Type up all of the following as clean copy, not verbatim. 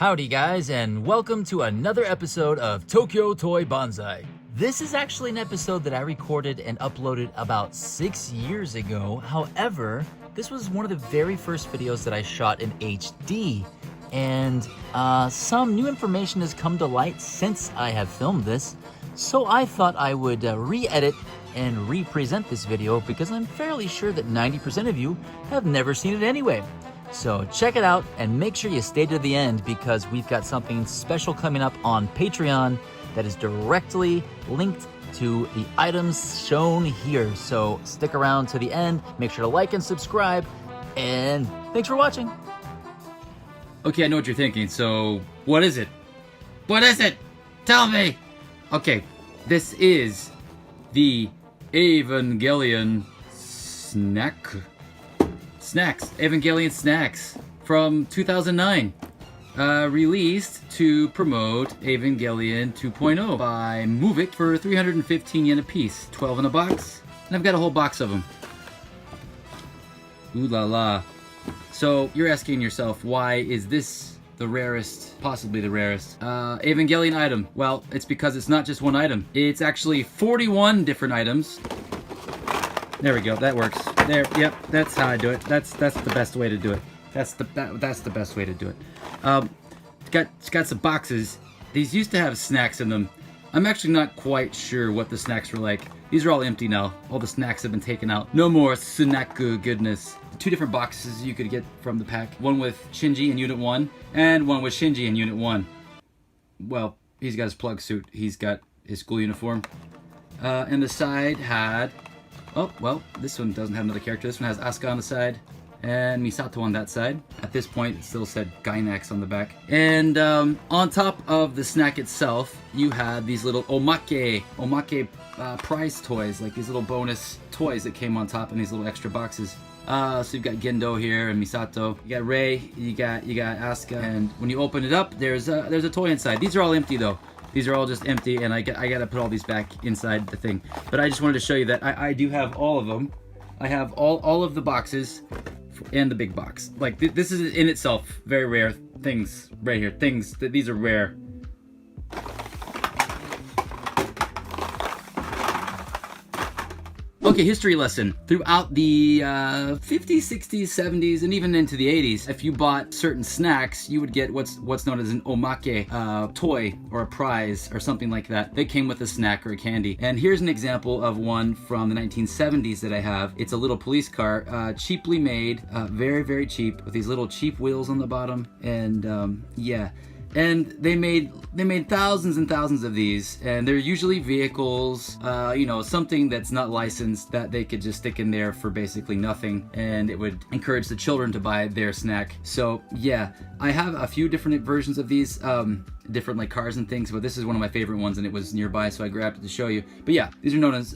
Howdy guys, and welcome to another episode of Tokyo Toy Banzai. This is actually an episode that I recorded and uploaded about 6 years ago. However, this was one of the very first videos that I shot in HD, and some new information has come to light since I have filmed this, so I thought I would re-edit and re-present this video because I'm fairly sure that 90% of you have never seen it anyway. So check it out and make sure you stay to the end because we've got something special coming up on Patreon that is directly linked to the items shown here. So stick around to the end, make sure to like and subscribe, and thanks for watching. Okay, I know what you're thinking, so what is it? What is it? Tell me! Okay, this is the Evangelion Evangelion Snacks from 2009. Released to promote Evangelion 2.0 by Movic for 315 yen a piece, 12 in a box, and I've got a whole box of them. Ooh la la. So you're asking yourself, why is this the rarest, possibly the rarest, Evangelion item? Well, it's because it's not just one item. It's actually 41 different items. There we go, that works. There, yep, that's how I do it. That's the best way to do it. That's the best way to do it. It's got some boxes. These used to have snacks in them. I'm actually not quite sure what the snacks were like. These are all empty now. All the snacks have been taken out. No more snack goodness. 2 different boxes you could get from the pack. One with Shinji in Unit 1, and one with Shinji in Unit 1. Well, he's got his plug suit. He's got his school uniform. And the side had... Oh, well, this one doesn't have another character. This one has Asuka on the side and Misato on that side. At this point, it still said Gainax on the back. And on top of the snack itself, you had these little Omake prize toys, like these little bonus toys that came on top in these little extra boxes. So you've got Gendo here and Misato. You got Rei, you got Asuka, and when you open it up, there's a toy inside. These are all empty though. These are all just empty, and I gotta put all these back inside the thing. But I just wanted to show you that I do have all of them. I have all of the boxes and the big box. Like this is in itself very rare things right here. These are rare. Okay, history lesson. Throughout the 50s, 60s, 70s, and even into the 80s, if you bought certain snacks, you would get what's known as an omake toy or a prize or something like that. They came with a snack or a candy. And here's an example of one from the 1970s that I have. It's a little police car, cheaply made, very, very cheap, with these little cheap wheels on the bottom. And yeah. And they made thousands and thousands of these, and they're usually vehicles, you know, something that's not licensed that they could just stick in there for basically nothing, and it would encourage the children to buy their snack. So yeah, I have a few different versions of these, different like cars and things, but this is one of my favorite ones, and it was nearby, so I grabbed it to show you. But yeah, these are known as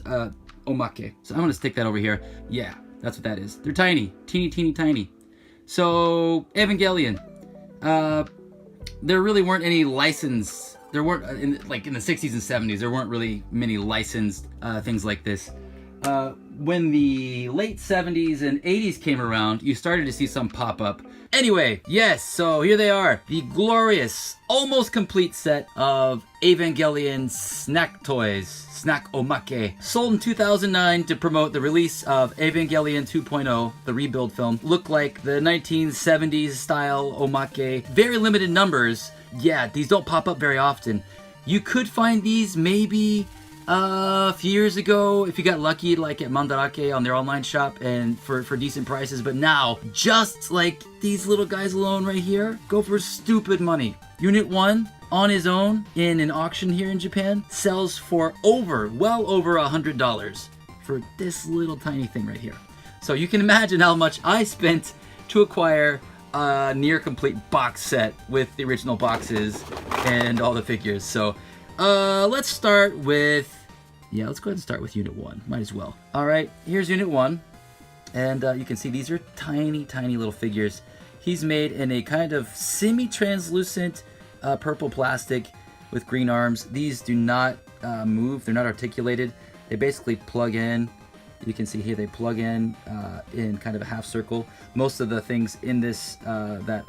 Omake. So I'm gonna stick that over here. Yeah, that's what that is. They're tiny, teeny tiny. So Evangelion. There really weren't any licensed, there weren't, in the 60s and 70s, there weren't really many licensed things like this. When the late 70s and 80s came around, you started to see some pop up. Anyway, yes, so here they are. The glorious, almost complete set of Evangelion snack toys, Snack Omake. Sold in 2009 to promote the release of Evangelion 2.0, the Rebuild film. Look like the 1970s style Omake. Very limited numbers. Yeah, these don't pop up very often. You could find these maybe a few years ago if you got lucky, like at Mandarake on their online shop, and for decent prices. But now, just like these little guys alone right here, go for stupid money. Unit 1 on his own in an auction here in Japan sells for well over $100 for this little tiny thing right here. So you can imagine how much I spent to acquire a near complete box set with the original boxes and all the figures. So let's start with, let's go ahead and start with Unit 1. Might as well. All right, here's Unit 1. And you can see these are tiny little figures. He's made in a kind of semi-translucent purple plastic with green arms. These do not move. They're not articulated. They basically plug in. You can see here they plug in kind of a half circle. Most of the things in this that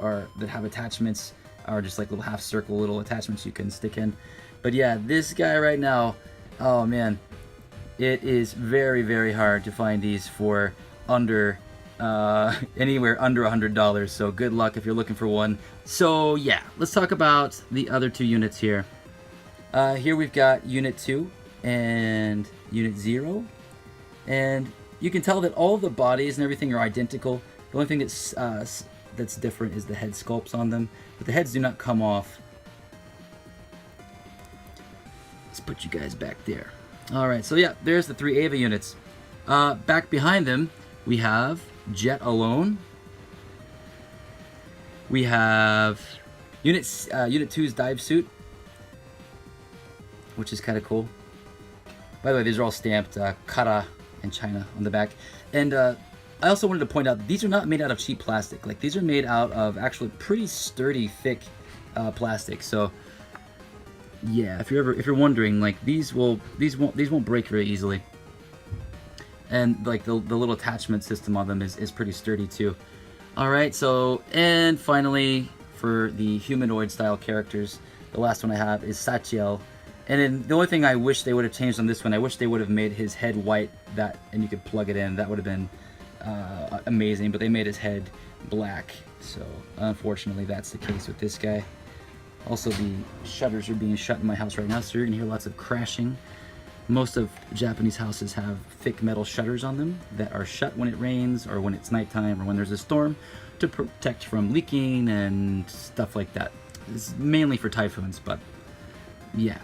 have attachments or just like little half circle little attachments you can stick in. But yeah, this guy right now, oh man, it is very, very hard to find these for under anywhere under $100. So good luck if you're looking for one. So yeah, let's talk about the other two units here. Here we've got Unit 2 and Unit 0, and you can tell that all of the bodies and everything are identical. The only thing that's different is the head sculpts on them, but the heads do not come off. Let's put you guys back there. All right, so yeah, there's the 3 Eva units. Back behind them, we have Jet alone. We have Unit 2's dive suit, which is kind of cool. By the way, these are all stamped Kara and China on the back. And I also wanted to point out, these are not made out of cheap plastic. Like, these are made out of actually pretty sturdy, thick plastic. So yeah, if you're wondering, like, these won't break very easily. And like the little attachment system on them is pretty sturdy too. All right, so, and finally for the humanoid style characters, the last one I have is Sachiel. And then the only thing I wish they would have changed on this one, I wish they would have made his head white, and you could plug it in. That would have been amazing, but they made his head black. So unfortunately, that's the case with this guy. Also, the shutters are being shut in my house right now, so you're gonna hear lots of crashing. Most of Japanese houses have thick metal shutters on them that are shut when it rains or when it's nighttime or when there's a storm to protect from leaking and stuff like that. It's mainly for typhoons, but yeah.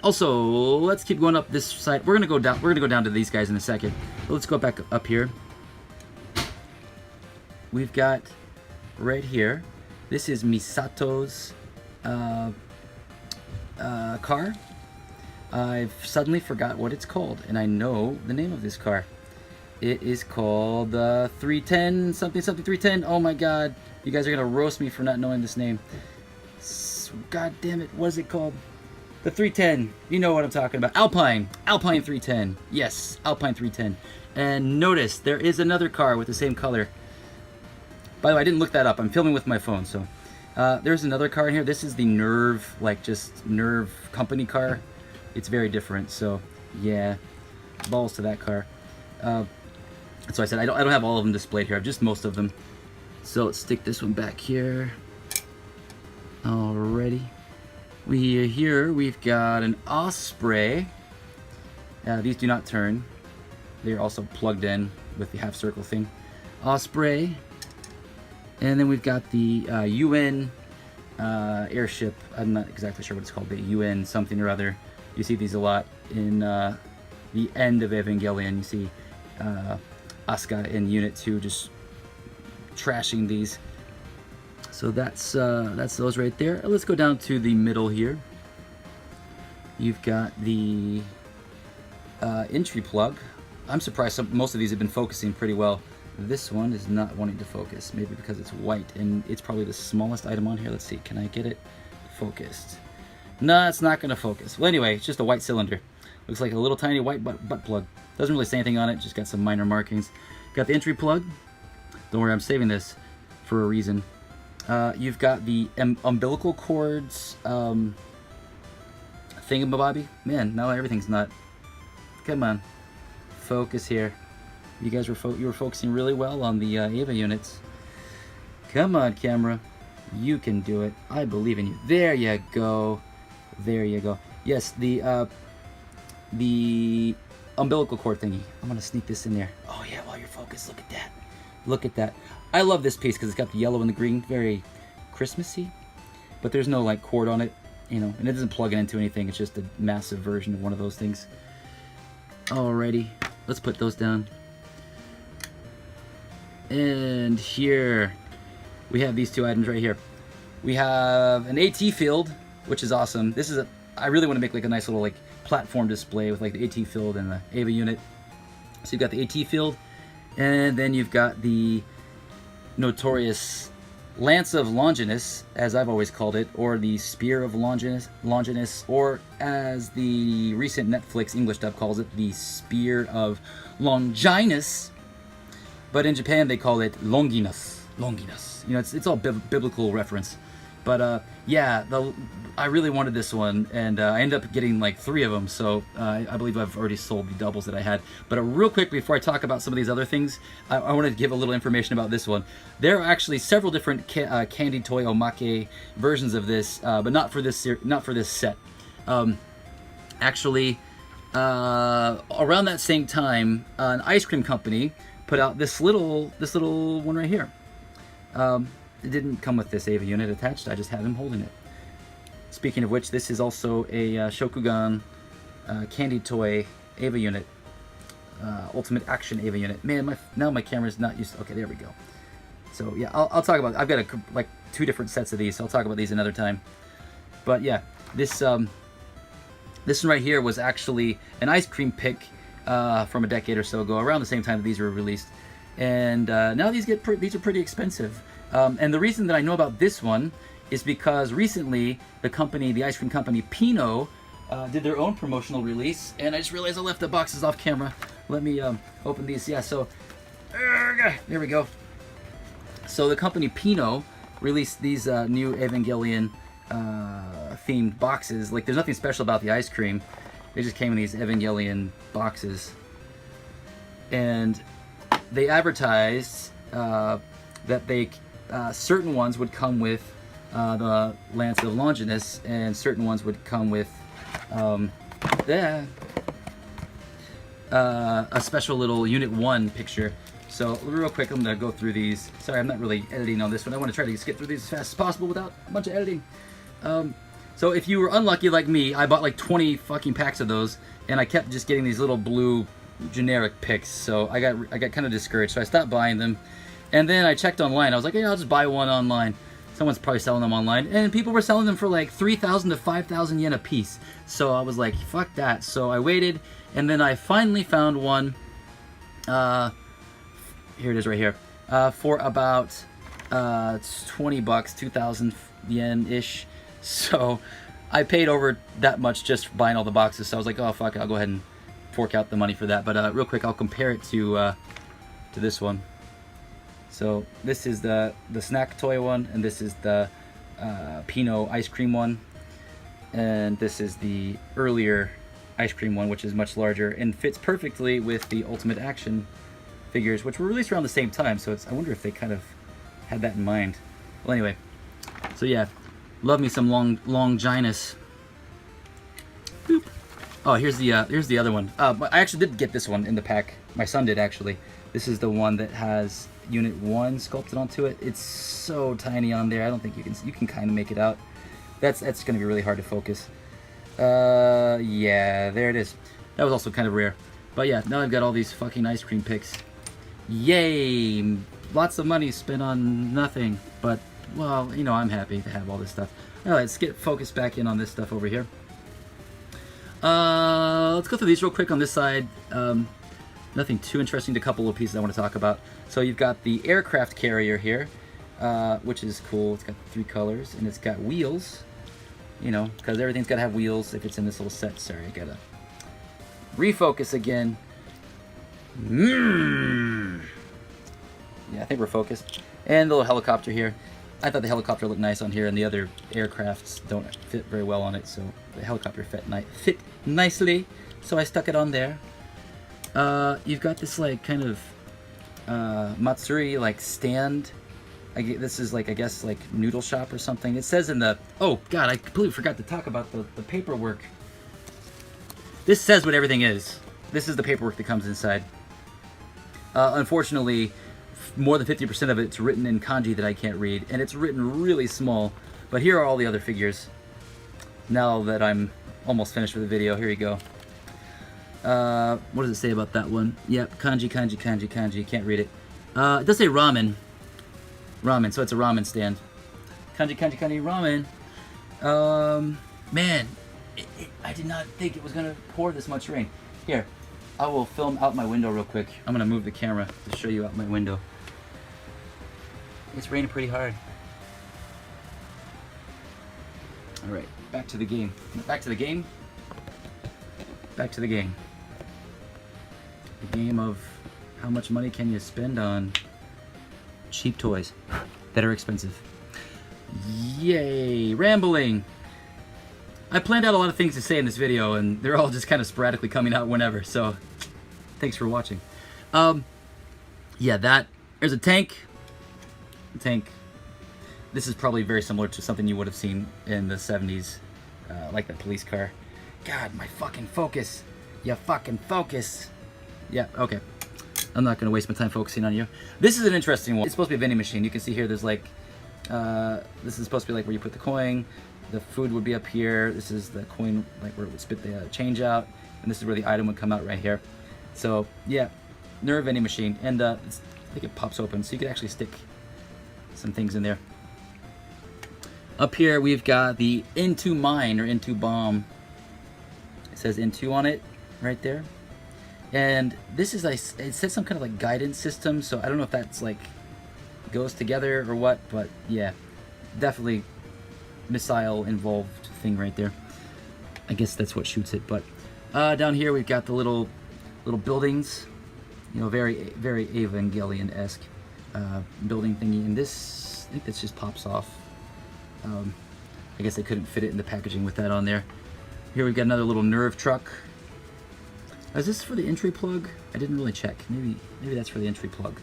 Also, let's keep going up this side. We're gonna go down to these guys in a second. But let's go back up here. We've got right here. This is Misato's car. I've suddenly forgot what it's called, and I know the name of this car. It is called 310 something 310. Oh my god, you guys are gonna roast me for not knowing this name. God damn it, what is it called? The 310. You know what I'm talking about. Alpine 310. Yes, Alpine 310. And notice there is another car with the same color. By the way, I didn't look that up. I'm filming with my phone, so there's another car in here. This is the Nerve, like just Nerve company car. It's very different, so yeah, balls to that car. So I said I don't have all of them displayed here. I have just most of them. So let's stick this one back here. Alrighty. We've got an Osprey. These do not turn. They are also plugged in with the half circle thing. Osprey. And then we've got the UN airship. I'm not exactly sure what it's called, the UN something or other. You see these a lot in the end of Evangelion. You see Asuka in Unit 2 just trashing these. So that's those right there. Let's go down to the middle here. You've got the entry plug. I'm surprised most of these have been focusing pretty well. This one is not wanting to focus, maybe because it's white, and it's probably the smallest item on here. Let's see, can I get it focused? No, it's not going to focus. Well, anyway, it's just a white cylinder. Looks like a little tiny white butt plug. Doesn't really say anything on it, just got some minor markings. Got the entry plug. Don't worry, I'm saving this for a reason. You've got the umbilical cords thingamabobby. Man, now everything's not. Come on, focus here. You guys were focusing really well on the Eva units. Come on, camera, you can do it. I believe in you. There you go. There you go. Yes, the umbilical cord thingy. I'm gonna sneak this in there. Oh yeah, while you're focused, look at that. Look at that. I love this piece because it's got the yellow and the green, very Christmassy. But there's no like cord on it, you know, and it doesn't plug it into anything. It's just a massive version of one of those things. Alrighty, let's put those down. And here we have these two items right here. We have an AT field, which is awesome. This is I really want to make like a nice little like platform display with like the AT field and the Eva unit. So you've got the AT field, and then you've got the notorious Lance of Longinus, as I've always called it, or the Spear of Longinus, or as the recent Netflix English dub calls it, the Spear of Longinus. But in Japan they call it Longinus. Longinus. You know, it's all biblical reference. But yeah, I really wanted this one, and I ended up getting like 3 of them. So I believe I've already sold the doubles that I had. But real quick, before I talk about some of these other things, I wanted to give a little information about this one. There are actually several different candy toy Omake versions of this, but not for this set. Actually, around that same time, an ice cream company put out this little one right here. It didn't come with this Eva unit attached. I just have him holding it. Speaking of which, this is also a Shokugan candy toy Eva unit, Ultimate Action Eva unit. Man, now my camera's not used to, okay, there we go. So yeah, I'll talk about, I've got like 2 different sets of these, so I'll talk about these another time. But yeah, this one right here was actually an ice cream pick from a decade or so ago, around the same time that these were released. And now these are pretty expensive. And the reason that I know about this one is because recently the ice cream company Pinot, did their own promotional release, and I just realized I left the boxes off camera. Let me open these. Yeah, so there we go. So the company Pinot released these new Evangelion themed boxes. Like, there's nothing special about the ice cream. They just came in these Evangelion boxes, and they advertised that they certain ones would come with the Lance of Longinus, and certain ones would come with a special little Unit 1 picture. So real quick, I'm going to go through these. Sorry, I'm not really editing on this one. I want to try to skip through these as fast as possible without a bunch of editing. So if you were unlucky like me, I bought like 20 fucking packs of those, and I kept just getting these little blue generic picks. So I got kind of discouraged, so I stopped buying them. And then I checked online. I was like, yeah, I'll just buy one online. Someone's probably selling them online, and people were selling them for like 3,000 to 5,000 yen a piece. So I was like, fuck that. So I waited, and then I finally found one. Here it is right here, for about 20 bucks, 2,000 yen ish. So I paid over that much just buying all the boxes. So I was like, oh fuck it, I'll go ahead and fork out the money for that. But real quick, I'll compare it to this one. So this is the snack toy one, and this is the Pinot ice cream one, and this is the earlier ice cream one, which is much larger and fits perfectly with the Ultimate Action figures, which were released around the same time. So I wonder if they kind of had that in mind. Well, anyway, so yeah, love me some Longinus. Boop. Oh, here's the other one. But I actually did get this one in the pack. My son did, actually. This is the one that has Unit 1 sculpted onto it. It's so tiny on there. I don't think you can kind of make it out. That's going to be really hard to focus. Yeah, there it is. That was also kind of rare. But yeah, now I've got all these fucking ice cream picks. Yay! Lots of money spent on nothing. But, well, you know, I'm happy to have all this stuff. Alright, let's get focused back in on this stuff over here. Let's go through these real quick on this side. Nothing too interesting. A couple of pieces I want to talk about. So you've got the aircraft carrier here, which is cool. It's got 3 colors, and it's got wheels. You know, because everything's got to have wheels if it's in this little set. Sorry, I gotta refocus again. Yeah, I think we're focused. And the little helicopter here. I thought the helicopter looked nice on here, and the other aircrafts don't fit very well on it, so the helicopter fit nicely, so I stuck it on there. You've got this like kind of Matsuri like stand. This is like, I guess, like noodle shop or something. It says in the, oh god, I completely forgot to talk about the paperwork. This says what everything is. This is the paperwork that comes inside. Unfortunately, more than 50% of it's written in kanji that I can't read, and it's written really small. But here are all the other figures. Now that I'm almost finished with the video, here you go. What does it say about that one? Yep, kanji, kanji, kanji, kanji. Can't read it. It does say ramen. Ramen, so it's a ramen stand. Kanji, kanji, kanji, ramen. Man, I did not think it was going to pour this much rain. Here, I will film out my window real quick. I'm going to move the camera to show you out my window. It's raining pretty hard. Alright, back to the game. Back to the game? Back to the game. The game of how much money can you spend on cheap toys that are expensive. Yay, rambling. I planned out a lot of things to say in this video, and they're all just kind of sporadically coming out whenever, so thanks for watching. Yeah, there's a tank. This is probably very similar to something you would have seen in the 70s, like the police car. God, my fucking focus. You fucking focus. Yeah, okay. I'm not going to waste my time focusing on you. This is an interesting one. It's supposed to be a vending machine. You can see here there's like, this is supposed to be like where you put the coin. The food would be up here. This is the coin, like where it would spit the change out. And this is where the item would come out right here. So, yeah, nerve vending machine. And I think it pops open, so you could actually stick some things in there. Up here, we've got the Into Mine or Into Bomb. It says Into on it right there. And this is, it says some kind of like guidance system, so I don't know if that's like goes together or what, but yeah, definitely missile involved thing right there. I guess that's what shoots it. But down here we've got the little buildings, you know, very Evangelion-esque building thingy. And this, I think this just pops off. I guess they couldn't fit it in the packaging with that on there. Here we've got another little nerve truck. Is this for the entry plug? I didn't really check. Maybe that's for the entry plug.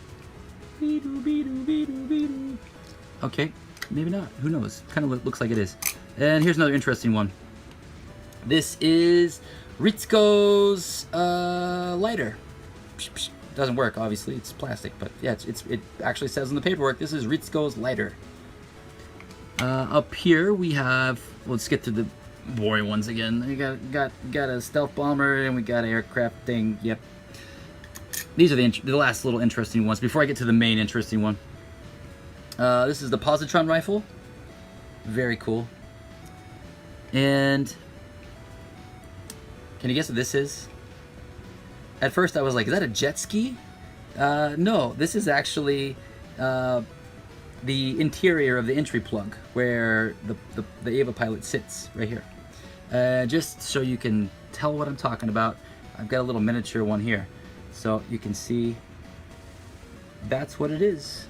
Okay, maybe not. Who knows? Kind of looks like it is. And here's another interesting one. This is Ritsuko's lighter. Doesn't work, obviously. It's plastic, but yeah, it actually says on the paperwork, this is Ritsuko's lighter. Up here we have, let's get to the boring ones again. We got a stealth bomber, and we got an aircraft thing. Yep. These are the last little interesting ones before I get to the main interesting one. This is the positron rifle. Very cool. And can you guess what this is? At first I was like, is that a jet ski? No, this is actually the interior of the entry plug where the Eva pilot sits right here. Just so you can tell what I'm talking about, I've got a little miniature one here. So you can see that's what it is.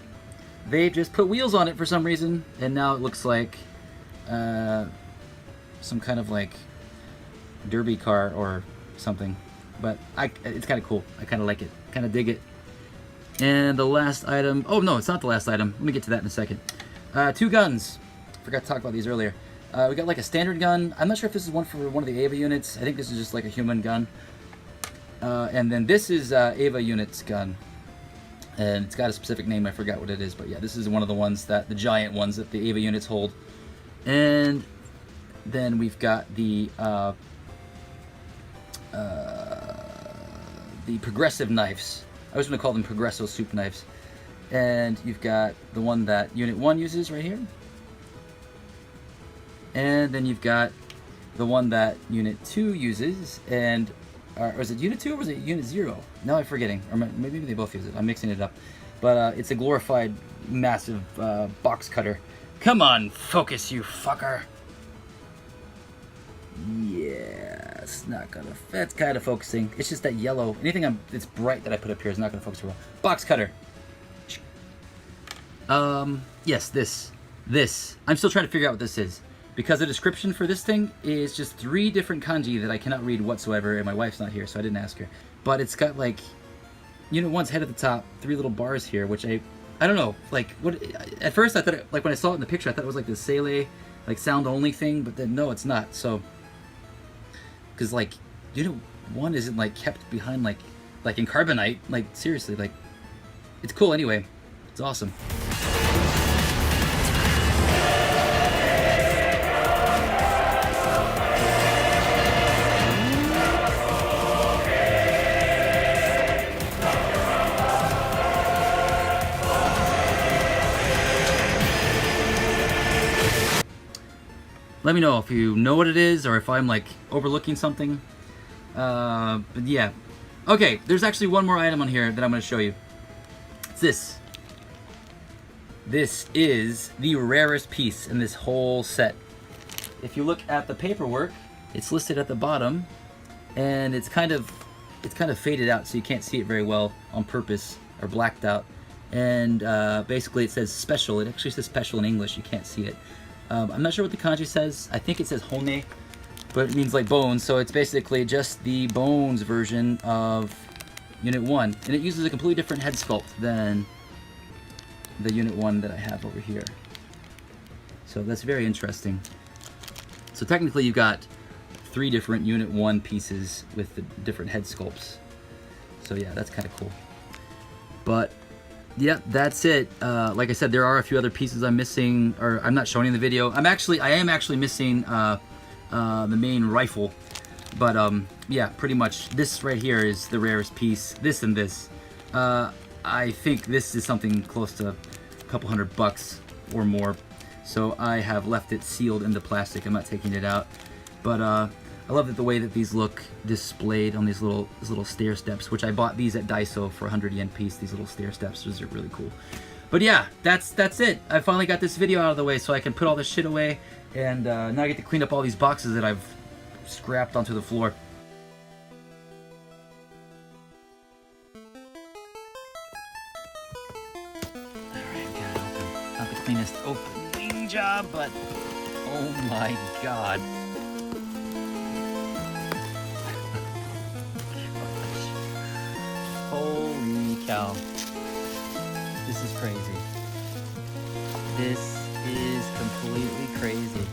They just put wheels on it for some reason, and now it looks like some kind of like derby car or something. But it's kind of cool. I kind of like it. Kind of dig it. And the last item... Oh, no, it's not the last item. Let me get to that in a second. 2 guns. Forgot to talk about these earlier. We got like a standard gun. I'm not sure if this is one for one of the Eva units. I think this is just like a human gun. And then this is Eva unit's gun. And it's got a specific name. I forgot what it is. But yeah, this is one of the ones that... the giant ones that the Eva units hold. And then we've got the progressive knives. I was going to call them Progresso soup knives. And you've got the one that Unit 1 uses right here. And then you've got the one that Unit 2 uses. And, or is it Unit 2 or was it Unit 0? Now I'm forgetting. Or maybe they both use it. I'm mixing it up. But it's a glorified, massive box cutter. Come on, focus, you fucker. Yeah, it's not gonna... That's kind of focusing. It's just that yellow. Anything that's bright that I put up here is not gonna focus well. Box cutter. Yes, this. I'm still trying to figure out what this is. Because the description for this thing is just 3 different kanji that I cannot read whatsoever, and my wife's not here, so I didn't ask her. But it's got, like, Unit 1's head at the top, 3 little bars here, which I don't know, like, what... At first, I thought, like, when I saw it in the picture, I thought it was, like, the Sele, like, sound-only thing, but then, no, it's not, so... Because, like, Unit 1 isn't, like, kept behind, like in Carbonite. Like, seriously, like, it's cool anyway. It's awesome. Let me know if you know what it is or if I'm like overlooking something. But yeah. Okay, there's actually one more item on here that I'm going to show you. It's this. This is the rarest piece in this whole set. If you look at the paperwork, it's listed at the bottom, and it's kind of faded out, so you can't see it very well on purpose or blacked out. And basically it says special. It actually says special in English. You can't see it. I'm not sure what the kanji says. I think it says hone, but it means like bones. So it's basically just the bones version of Unit 1. And it uses a completely different head sculpt than the Unit 1 that I have over here. So that's very interesting. So technically you've got 3 different Unit 1 pieces with the different head sculpts. So yeah, that's kind of cool. But yeah, that's it. Like I said, there are a few other pieces I'm missing, or I'm not showing in the video. I am actually missing the main rifle. But yeah, pretty much this right here is the rarest piece. This and this. I think this is something close to a couple $100 or more. So I have left it sealed in the plastic. I'm not taking it out. But I love the way that these look displayed on these little stair steps, which I bought these at Daiso for 100 yen piece. These little stair steps, those are really cool. But yeah, that's it. I finally got this video out of the way so I can put all this shit away, and now I get to clean up all these boxes that I've scrapped onto the floor. Alright, got it open. Not the cleanest opening job, but oh my god. Holy cow. This is crazy. This is completely crazy.